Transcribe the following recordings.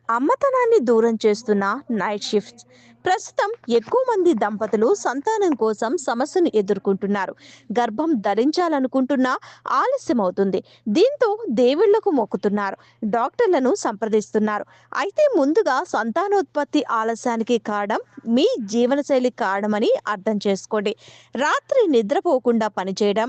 అమ్మతనాన్ని దూరం చేస్తున్న night shifts ప్రస్తుతం ఎక్కువ మంది దంపతులు సంతానం కోసం సమస్యను ఎదుర్కొంటున్నారు. గర్భం ధరించాలనుకుంటున్నా ఆలస్యం అవుతుంది. దీంతో దేవుళ్లకు మొక్కుతున్నారు, డాక్టర్లను సంప్రదిస్తున్నారు. అయితే ముందుగా సంతానోత్పత్తి ఆలస్యానికి కారణం మీ జీవనశైలి కారణమని అర్థం చేసుకోండి. రాత్రి నిద్రపోకుండా పనిచేయడం,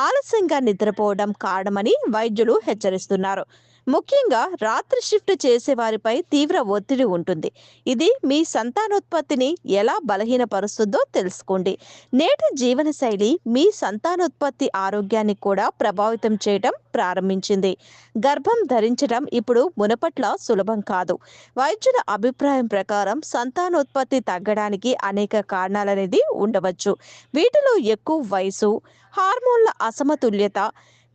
ఆలస్యంగా నిద్రపోవడం కారణమని వైద్యులు హెచ్చరిస్తున్నారు. ముఖ్యంగా రాత్రి షిఫ్ట్ చేసే వారిపై తీవ్ర ఒత్తిడి ఉంటుంది. ఇది మీ సంతానోత్పత్తిని ఎలా బలహీనపరుస్తుందో తెలుసుకోండి. నేటి జీవనశైలి మీ సంతానోత్పత్తి ఆరోగ్యాన్ని కూడా ప్రభావితం చేయడం ప్రారంభించింది. గర్భం ధరించడం ఇప్పుడు మునపట్ల సులభం కాదు. వైద్యుల అభిప్రాయం ప్రకారం సంతానోత్పత్తి తగ్గడానికి అనేక కారణాలనేది ఉండవచ్చు. వీటిలో ఎక్కువ వయసు, హార్మోన్ల అసమతుల్యత,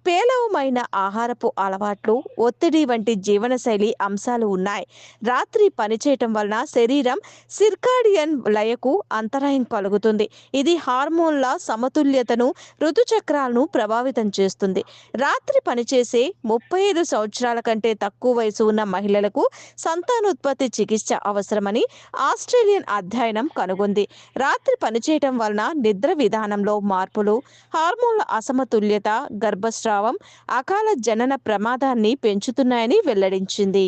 పేలవమైన ఆహారపు అలవాట్లు, ఒత్తిడి వంటి జీవనశైలి అంశాలు ఉన్నాయి. రాత్రి పనిచేయటం వలన శరీరం సిర్కాడియన్ లయకు అంతరాయం కలుగుతుంది. ఇది హార్మోన్ల సమతుల్యతను, ఋతుచక్రాలను ప్రభావితం చేస్తుంది. రాత్రి పనిచేసే 35 సంవత్సరాల కంటే తక్కువ వయసు ఉన్న మహిళలకు సంతానోత్పత్తి చికిత్స అవసరమని ఆస్ట్రేలియన్ అధ్యయనం కనుగొంది. రాత్రి పనిచేయటం వలన నిద్ర విధానంలో మార్పులు, హార్మోన్ల అసమతుల్యత, గర్భస్రావం, అకాల జనన ప్రమాదాన్ని పెంచుతున్నాయని వెల్లడించింది.